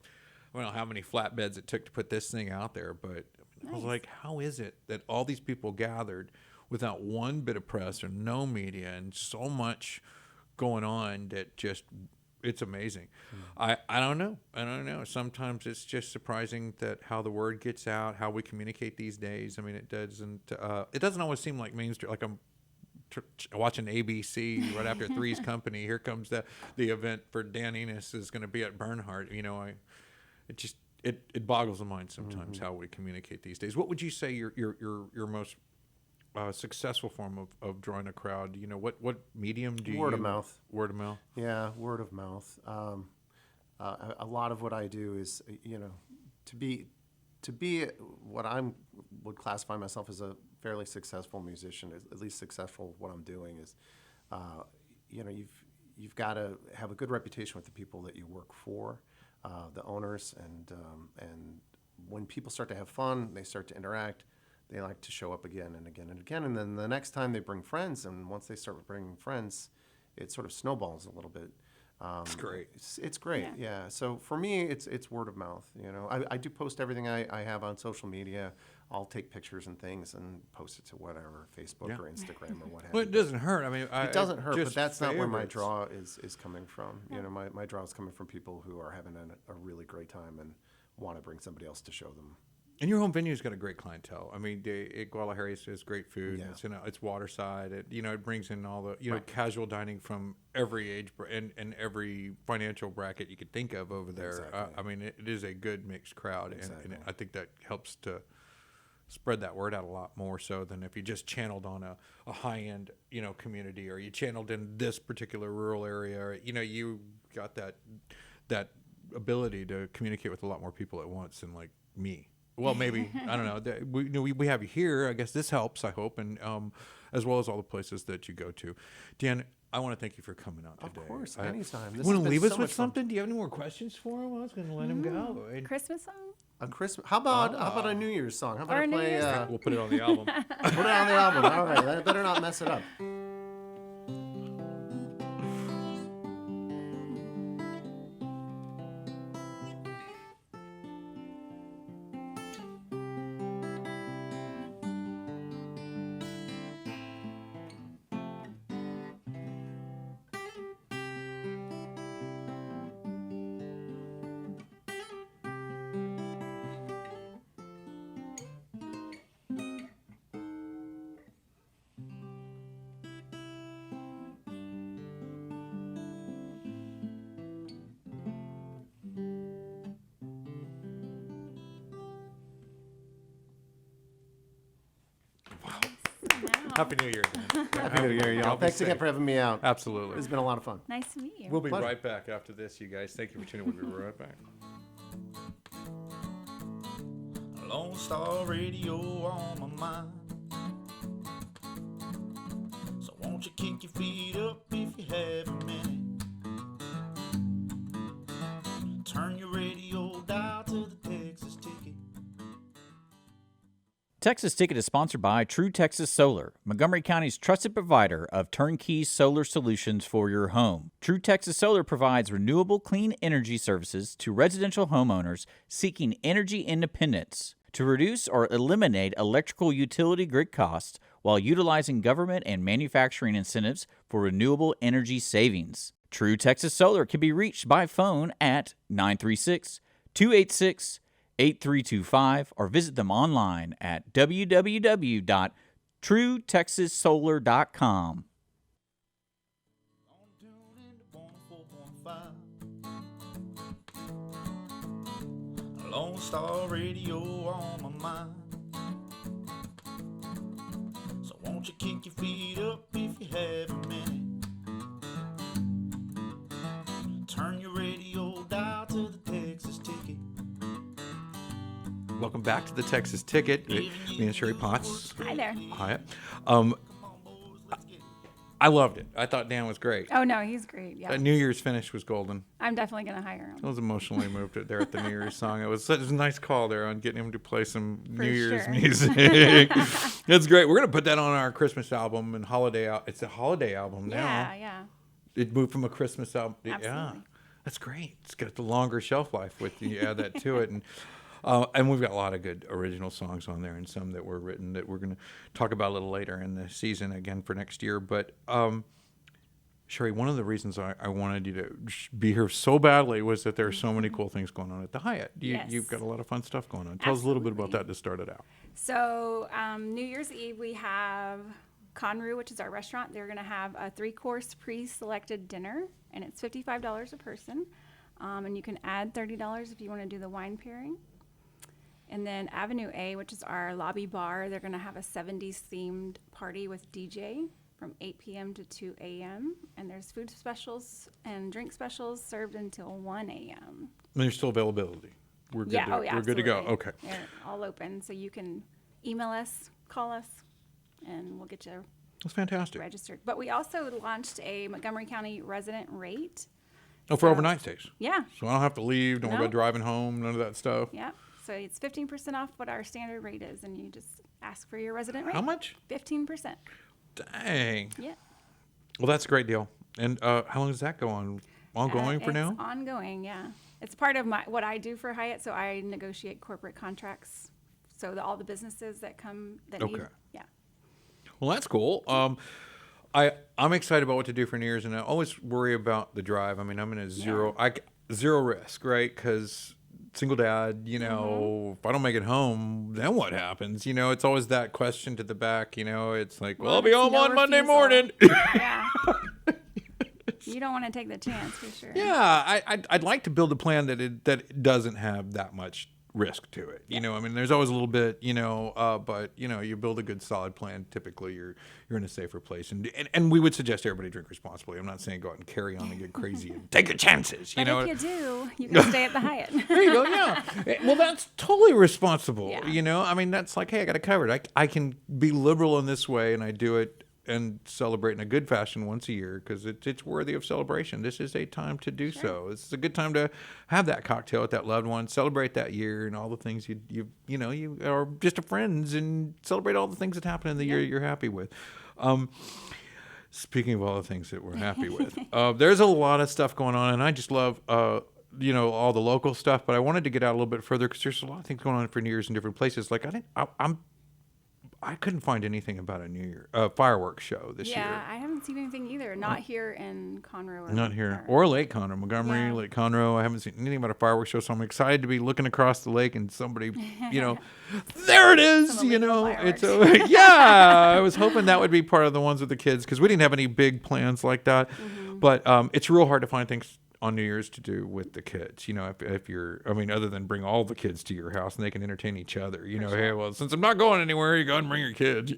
I don't know how many flatbeds it took to put this thing out there, but I was like, how is it that all these people gathered without one bit of press or no media and so much going on that just it's amazing. I don't know. Sometimes it's just surprising that how the word gets out, how we communicate these days. I mean, it doesn't always seem like mainstream. Like I'm watching ABC right after Three's Company. Here comes the event for Dan Enos is going to be at Bernhardt. It boggles the mind sometimes how we communicate these days. What would you say your most successful form of drawing a crowd? What medium do you? Word of mouth. Word of mouth. Yeah, word of mouth. A lot of what I do is, to be what would classify myself as a fairly successful musician, at least successful what I'm doing is, you've got to have a good reputation with the people that you work for, the owners, and when people start to have fun, they start to interact. They like to show up again and again and again. And then the next time they bring friends, and once they start bringing friends, it sort of snowballs a little bit. It's great. It's great, yeah. So for me, it's word of mouth. I do post everything I have on social media. I'll take pictures and things and post it to whatever, Facebook or Instagram or what have you. Well, it doesn't hurt. I mean, It doesn't hurt, but just that's not where my favorites. draw is coming from. My draw is coming from people who are having a really great time and want to bring somebody else to show them. And your home venue's got a great clientele. I mean, Guadalajara has great food. Yeah. It's waterside. It brings in all the casual dining from every age and every financial bracket you could think of over there. Exactly. I mean, it is a good mixed crowd, Exactly. and I think that helps to spread that word out a lot more so than if you just channeled on a high end community, or you channeled in this particular rural area. Or, you got that ability to communicate with a lot more people at once than like me. Well, maybe I don't know. We have you here. I guess this helps. I hope, and as well as all the places that you go to. Dan, I want to thank you for coming out today. Of course, anytime. You want to leave us with something? Do you have any more questions for him? I was going to let him go. Christmas song? A Christmas. How about a New Year's song? How about Or I a New play? Year's song. We'll put it on the album. Put it on the album. All right, I better not mess it up. Happy New Year, Dan. Happy New Year, y'all. Y'all be Thanks again safe. for having me out. Absolutely. It's been a lot of fun. Nice to meet you. We'll be Pleasure. right back after this, you guys. Thank you for tuning in. We'll be right back. Lone Star Radio on my mind. So won't you kick your feet up if you have a minute? Turn your radio dial to the Texas Ticket. Texas Ticket is sponsored by True Texas Solar, Montgomery County's trusted provider of turnkey solar solutions for your home. True Texas Solar provides renewable clean energy services to residential homeowners seeking energy independence to reduce or eliminate electrical utility grid costs while utilizing government and manufacturing incentives for renewable energy savings. True Texas Solar can be reached by phone at 936-286-8325 or visit them online at www.truetexassolar.com. Tune in to 104.5. Lone Star Radio on my mind. So won't you kick your feet up if you have a minute? Turn your radio dial to the Texas Ticket. Welcome back to the Texas Ticket. Me and Shurrie Potts. Hi there. Hi. I loved it. I thought Dan was great. Oh, no, he's great. Yeah. New Year's finish was golden. I'm definitely going to hire him. I was emotionally moved there at the New Year's song. It was a nice call there on getting him to play some For New Year's sure. music. It's great. We're going to put that on our Christmas album and holiday out. It's a holiday album now. Yeah. It moved from a Christmas album. Yeah. Absolutely. That's great. It's got the longer shelf life with you add that to it. And we've got a lot of good original songs on there and some that were written that we're going to talk about a little later in the season again for next year. But Shurrie, one of the reasons I wanted you to be here so badly was that there are so many cool things going on at the Hyatt. Yes. You've got a lot of fun stuff going on. Tell us a little bit about Absolutely. that to start it out. So New Year's Eve, we have Conru, which is our restaurant. They're going to have a 3-course pre-selected dinner, and it's $55 a person. And you can add $30 if you want to do the wine pairing. And then Avenue A, which is our lobby bar, they're going to have a 70s themed party with DJ from 8 p.m. to 2 a.m. And there's food specials and drink specials served until 1 a.m. And there's still availability. We're good to, we're good to go. absolutely. Okay. They're all open, so you can email us, call us, and we'll get you That's fantastic. registered. But we also launched a Montgomery County resident rate. Oh, for overnight stays. Yeah, So I don't have to leave. Don't worry No. about driving home. None of that stuff. yeah. So it's 15% off what our standard rate is, and you just ask for your resident rate. How much? 15%. Dang. Yeah. Well, that's a great deal. And how long does that go on? Ongoing for now? It's ongoing, yeah. It's part of what I do for Hyatt, so I negotiate corporate contracts. So all the businesses that come that need, Okay. yeah. Well, that's cool. I'm excited about what to do for New Year's, and I always worry about the drive. I mean, I'm in a zero risk, right? Because single dad, if I don't make it home, then what happens? It's always that question to the back. It's like, well, I'll be it's home no on Monday refusal. morning. Yeah. You don't want to take the chance for sure. Yeah, I'd like to build a plan that it doesn't have that much risk to it. You know, I mean, there's always a little bit, but you build a good solid plan. Typically, you're in a safer place, and we would suggest everybody drink responsibly. I'm not saying go out and carry on and get crazy and take your chances. But if you do, you can stay at the Hyatt. There you go. Yeah. Well, that's totally responsible. Yeah. I mean, that's like, hey, I got it covered. I can be liberal in this way, and I do it and celebrate in a good fashion once a year because it's worthy of celebration. This is a time to do so. This is a good time to have that cocktail with that loved one, celebrate that year and all the things you are just friends, and celebrate all the things that happen in the year you're happy with. Speaking of all the things that we're happy with, there's a lot of stuff going on, and I just love all the local stuff. But I wanted to get out a little bit further because there's a lot of things going on for New Year's in different places. Like I couldn't find anything about a New Year fireworks show this year. Yeah, I haven't seen anything either. Not here in Conroe. Not here. Or Lake Conroe, Montgomery, Yeah. Lake Conroe. I haven't seen anything about a fireworks show, so I'm excited to be looking across the lake and somebody, there it is, Some illegal It's fireworks. yeah. I was hoping that would be part of the ones with the kids because we didn't have any big plans like that. Mm-hmm. But it's real hard to find things on New Year's to do with the kids, if you're, other than bring all the kids to your house and they can entertain each other, hey, well, since I'm not going anywhere, you go ahead and bring your kids,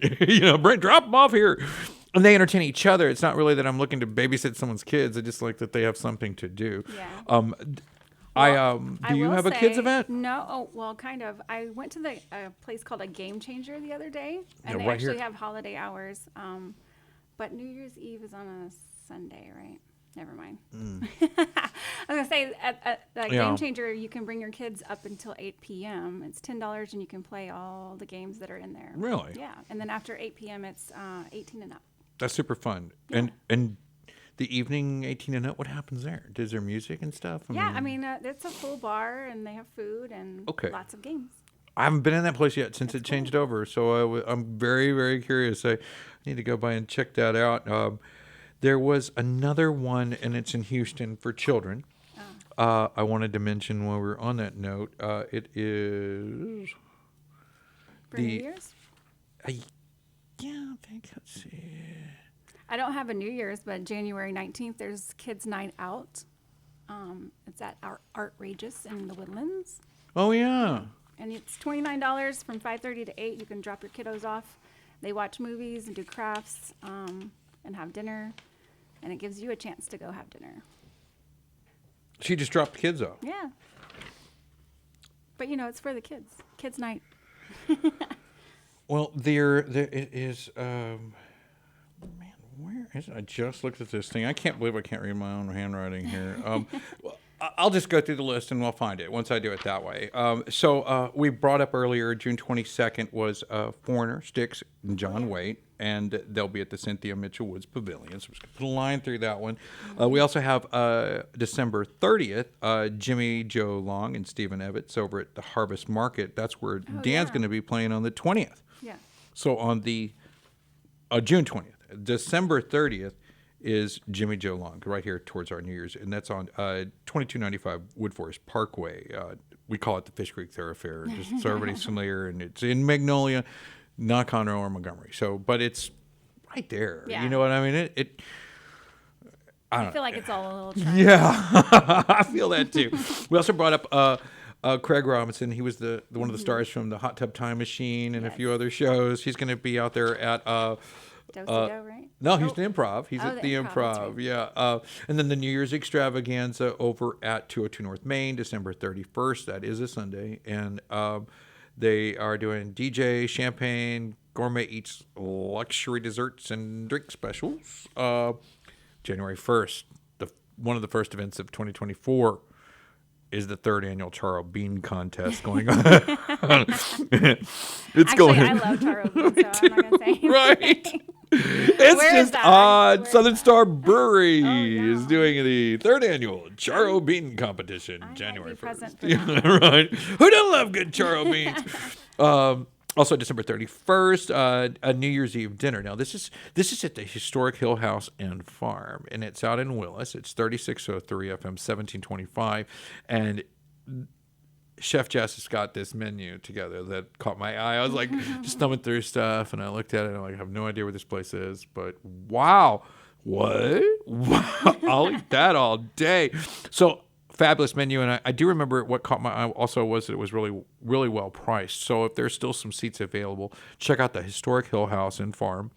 drop them off here. And they entertain each other. It's not really that I'm looking to babysit someone's kids. I just like that they have something to do. Yeah. Do you have a kids event? No. Oh, well, kind of. I went to the place called a Game Changer the other day, and Yeah, they right actually here. have holiday hours. But New Year's Eve is on a Sunday, right? Never mind. I was gonna say at Yeah. Game Changer, you can bring your kids up until 8 p.m. It's $10, and you can play all the games that are in there. Really? Yeah. And then after 8 p.m., it's 18 and up. That's super fun. And the evening 18 and up, what happens there? Is there music and stuff? It's a full bar, and they have food and lots of games. I haven't been in that place yet since it changed over, so I'm very, very curious. I need to go by and check that out. There was another one, and it's in Houston for children. I wanted to mention while we're on that note, it is For New Year's? I think, let's see. I don't have a New Year's, but January 19th, there's Kids Night Out. It's at our Artrageous in the Woodlands. Oh, yeah. And it's $29 from 5:30 to 8. You can drop your kiddos off. They watch movies and do crafts and have dinner. And it gives you a chance to go have dinner. She just dropped the kids off. Yeah. But, it's for the kids. Kids Night. Well, there it is. Man, where is it? I just looked at this thing. I can't believe I can't read my own handwriting here. Well, I'll just go through the list and we'll find it once I do it that way. So we brought up earlier, June 22nd was Foreigner, Styx, and John Waite, and they'll be at the Cynthia Mitchell Woods Pavilion. So we're just going to put a line through that one. We also have December 30th, Jimmy Joe Long and Stephen Evans over at the Harvest Market. That's where Dan's going to be playing on the 20th. Yeah. So on the June 20th, December 30th is Jimmy Joe Long, right here towards our New Year's, and that's on 2295 Wood Forest Parkway. We call it the Fish Creek Thoroughfare, just so everybody's familiar, and it's in Magnolia, not Conroe or Montgomery. So, but it's right there. Yeah. You know what I mean? I feel like it's all a little trendy. Yeah, I feel that too. We also brought up Craig Robinson. He was one of the stars from the Hot Tub Time Machine and a few other shows. He's going to be out there at Do-si-do, right? no, he's the Improv. He's at the Improv, Improv. that's right. Yeah. And then the New Year's Extravaganza over at 202 North Main, December 31st. That is a Sunday. And they are doing DJ, champagne, gourmet eats, luxury desserts, and drink specials. January 1st, one of the first events of 2024 is the third annual Charo Bean Contest going on. I love taro beans, so I'm not going to say anything. Right. It's Where is just that? odd. Where is Southern that? Star Brewery no. is doing the third annual Charo Bean Competition, might January be present 1st. for Yeah, right. Who doesn't love good Charo beans? Also, December 31st, a New Year's Eve dinner. Now, this is at the historic Hill House and Farm, and it's out in Willis. It's 3603 FM 1725, and Chef Jess has got this menu together that caught my eye. I was like just thumbing through stuff, and I looked at it, and I'm like, I have no idea where this place is, but wow, what? Wow, I'll eat that all day. So fabulous menu, and I do remember what caught my eye also was that it was really, really well priced. So if there's still some seats available, check out the historic Hill House and Farm,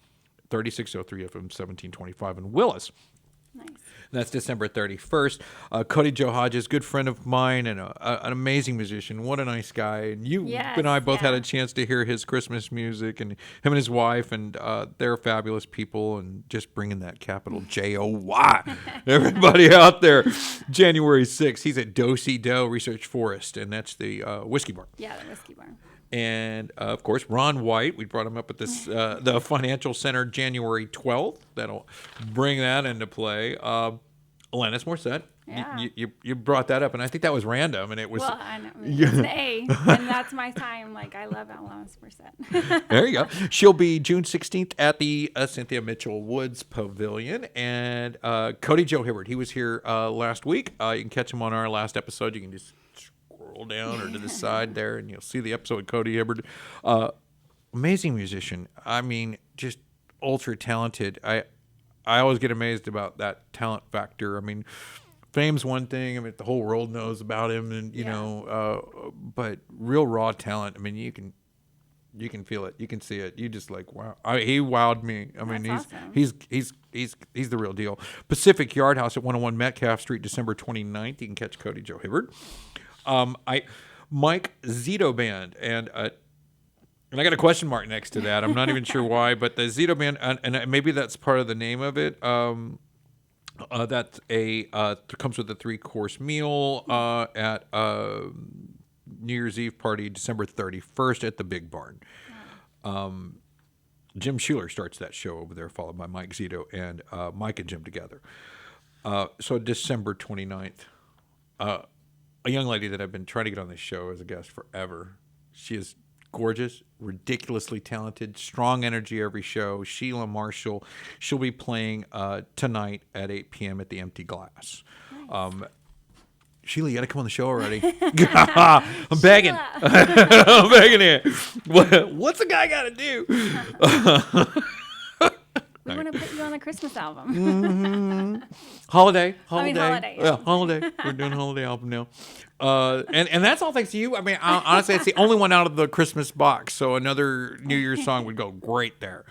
3603 FM 1725 in Willis. Nice. That's December 31st. Cody Joe Hodges, good friend of mine and an amazing musician. What a nice guy. And you Yes, and I both had yeah. a chance to hear his Christmas music, and him and his wife, and they're fabulous people, and just bringing that capital Joy. Everybody out there. January 6th, he's at Do Research Forest, and that's the whiskey bar. Yeah, the whiskey bar. And, of course, Ron White. We brought him up at this the Financial Center January 12th. That'll bring that into play. Alanis Morissette. Yeah. You brought that up, and I think that was random. And it was Well, I know. It's an A, and that's my time. Like, I love Alanis Morissette. there you go. She'll be June 16th at the Cynthia Mitchell Woods Pavilion. And Cody Joe Hibbert, he was here last week. You can catch him on our last episode. You can just scroll down or to the side there, and you'll see the episode with Cody Hibbert. Amazing musician. I mean, just ultra talented. I always get amazed about that talent factor. I mean, fame's one thing. I mean, the whole world knows about him, and you know, but real raw talent. I mean, you can feel it. You can see it. You just like, wow. He wowed me. I mean, That's he's the real deal. Pacific Yard House at 101 Metcalf Street, December 29th. You can catch Cody Joe Hibbert. Mike Zito Band, and I got a question mark next to that. I'm not even sure why, but the Zito Band, and maybe that's part of the name of it. That's comes with a 3-course meal at New Year's Eve party, December 31st at the Big Barn. Jim Schuler starts that show over there, followed by Mike Zito and Mike and Jim together. So December 29th. A young lady that I've been trying to get on this show as a guest forever. She is gorgeous, ridiculously talented, strong energy every show. Sheila Marshall. She'll be playing tonight at 8 p.m. at the Empty Glass. Nice. Sheila, you got to come on the show already. I'm begging. I'm begging here. What's a guy got to do? We want to put you on the Christmas album. Holiday. Holiday. Yeah, holiday. We're doing a holiday album now. And that's all thanks to you. I mean, honestly, it's the only one out of the Christmas box. So another New Year's song would go great there.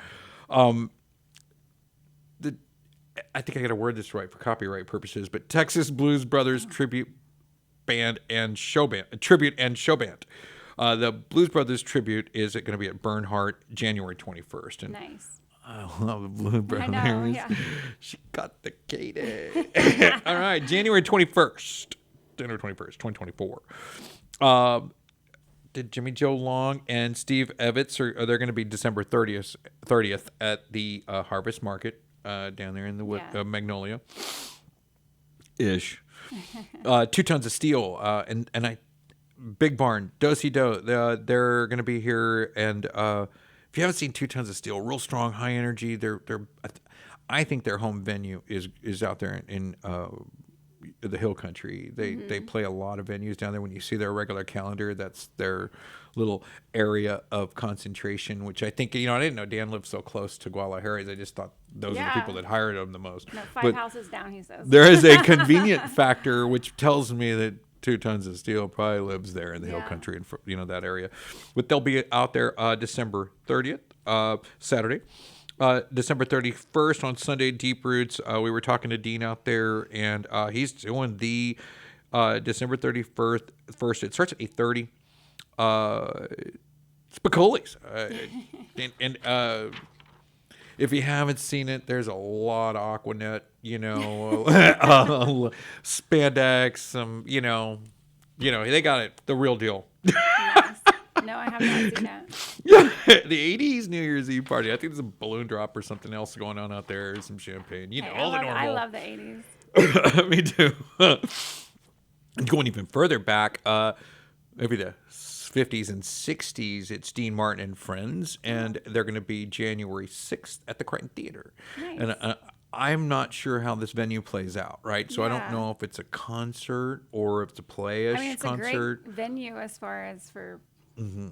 I think I got to word this right for copyright purposes, but Texas Blues Brothers Tribute and Show Band. The Blues Brothers Tribute is going to be at Bernhardt, January 21st. And Nice. I love the Blue Brothers. I know, yeah. She got the Katie. All right, January 21st. January 21st, 2024. Did Jimmy Joe Long and Steve Evitz, are they going to be December 30th at the Harvest Market down there in the Magnolia? Ish. 2 Tons of Steel and I Big Barn, Do-Si-Do. They're going to be here, and if you haven't seen 2 Tons of Steel, real strong, high energy. I think their home venue is out there in the Hill Country. They play a lot of venues down there. When you see their regular calendar, that's their little area of concentration. Which I think, I didn't know Dan lived so close to Guadalajara. I just thought those are the people that hired him the most. No, 5 houses down, he says. There is a convenient factor, which tells me that 2 Tons of Steel probably lives there in the Hill Country, and that area. But they'll be out there December 30th, Saturday. December 31st on Sunday, Deep Roots. We were talking to Dean out there, and he's doing the December 31st. It starts at 8:30. Spicoli's. And if you haven't seen it, there's a lot of Aquanet, spandex, some, they got it, the real deal. Nice. No, I have not seen that. The 80s New Year's Eve party. I think there's a balloon drop or something else going on out there, some champagne, all the normal. I love the 80s. Me too. Going even further back, maybe the 50s and 60s, it's Dean Martin and Friends, and they're going to be January 6th at the Crichton Theater. Nice. And I'm not sure how this venue plays out, right? So I don't know if it's a concert or if it's a play-ish It's concert. a great venue as far as for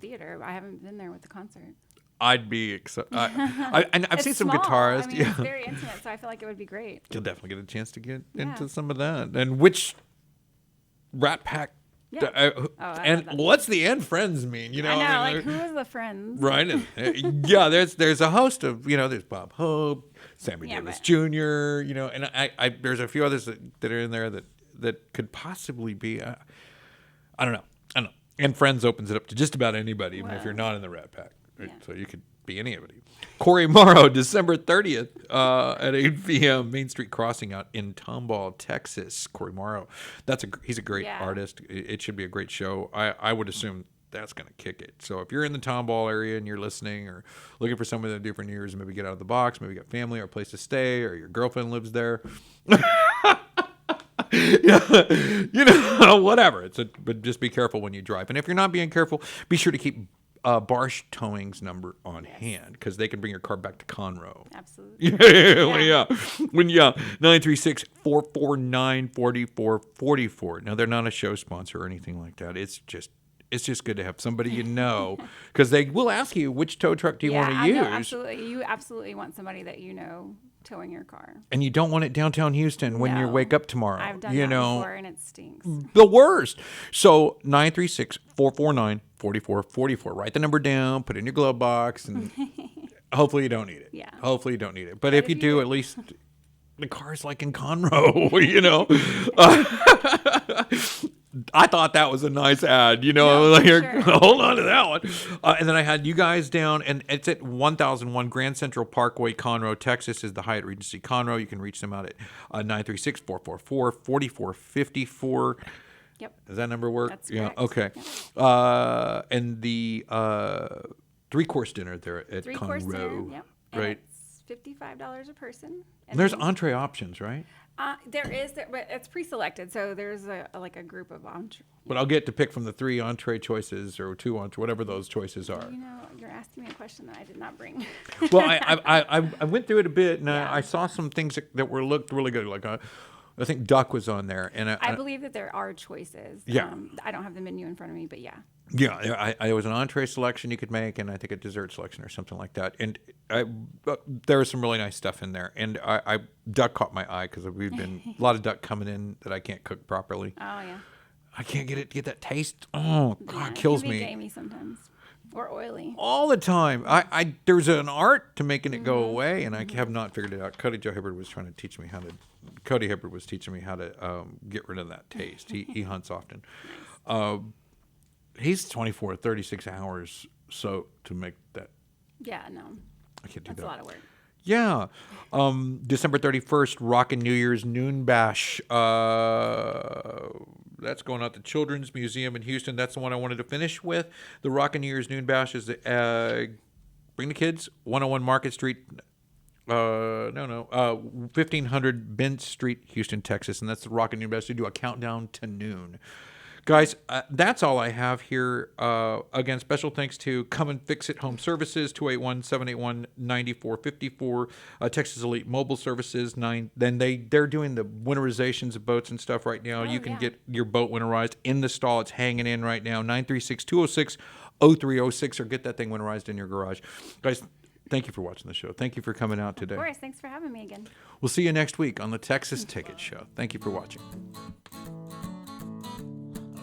theater. I haven't been there with the concert. I'd be excited. And I've It's seen some small. guitarists. It's very intimate, so I feel like it would be great. You'll definitely get a chance to get into some of that. And which Rat Pack. Yeah. And love that. what's the "and friends" mean? You know, I know, mean, like, who is the friends? right? And, yeah, there's a host of, there's Bob Hope, Sammy Yeah, Davis but- Jr. And I there's a few others that are in there that could possibly be. I don't know. And Friends opens it up to just about anybody, even if you're not in the Rat Pack. Right? Yeah. So you could be anybody. Corey Morrow, December 30th at 8 p.m. Main Street Crossing out in Tomball, Texas. Corey Morrow, he's a great artist. It should be a great show. I would assume that's going to kick it. So if you're in the Tomball area and you're listening or looking for something to do for New Year's, maybe get out of the box, maybe you got family or a place to stay, or your girlfriend lives there. Whatever. But just be careful when you drive. And if you're not being careful, be sure to keep Barsh Towing's number on hand, because they can bring your car back to Conroe. Absolutely. Yeah. 936-449-4444. Now, they're not a show sponsor or anything like that. It's just good to have somebody you know, because they will ask you, which tow truck do you want to use? No, absolutely. You absolutely want somebody that you know towing your car. And you don't want it downtown Houston when you No. wake up tomorrow. I've done that before, and it stinks. The worst. So 936-449-4444. Write the number down, put it in your glove box, and hopefully you don't need it. Yeah. Hopefully you don't need it. But if you if do, you- at least the car's like in Conroe, I thought that was a nice ad, sure. Hold on to that one. And then I had you guys down, and it's at 1001 Grand Central Parkway, Conroe, Texas, is the Hyatt Regency Conroe. You can reach them out at 936-444-4454. Yep. Does that number work? That's yeah. correct. Okay. And the 3-course dinner there at 3-course dinner. Conroe, Yep. And right? it's $55 a person. And there's then- entree options, right? There is, but it's pre-selected, so there's a group of But I'll get to pick from the 3 entree choices or 2 entree, whatever those choices are. You're asking me a question that I did not bring. Well, I went through it a bit, and Yeah. I saw some things that looked really good. Like I think duck was on there, and I believe that there are choices. Yeah. I don't have the menu in front of me, but yeah. yeah, there was an entree selection you could make, and I think a dessert selection or something like that. And there was some really nice stuff in there. And duck caught my eye, because we've been a lot of duck coming in that I can't cook properly. Oh yeah. I can't get that taste. Oh God, Yeah, it kills it can be me. gamey sometimes, or oily. All the time. There's an art to making it go away, and I have not figured it out. Cody Joe Hibbard was trying to teach me how to. Cody Hibbard was teaching me how to get rid of that taste. He hunts often. He's 24 to 36 hours soaked to make that. Yeah, no, I can't do that's that. a lot of work. Yeah. December 31st, Rockin' New Year's Noon Bash. That's going out to Children's Museum in Houston. That's the one I wanted to finish with. The Rockin' New Year's Noon Bash is bring the kids, 101 Market Street. 1500 Bent Street, Houston, Texas. And that's the Rockin' Noon Bash. They do a countdown to noon. Guys, that's all I have here. Again, special thanks to Come and Fix It Home Services, 281-781-9454. Texas Elite Mobile Services, 9. Then they're doing the winterizations of boats and stuff right now. You can get your boat winterized in the stall. It's hanging in right now. 936-206-0306, or get that thing winterized in your garage. Guys, thank you for watching the show. Thank you for coming out today. Of course, thanks for having me again. We'll see you next week on the Texas Ticket Show. Thank you for watching.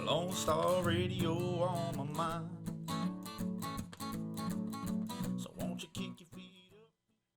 Lone Star Radio on my mind.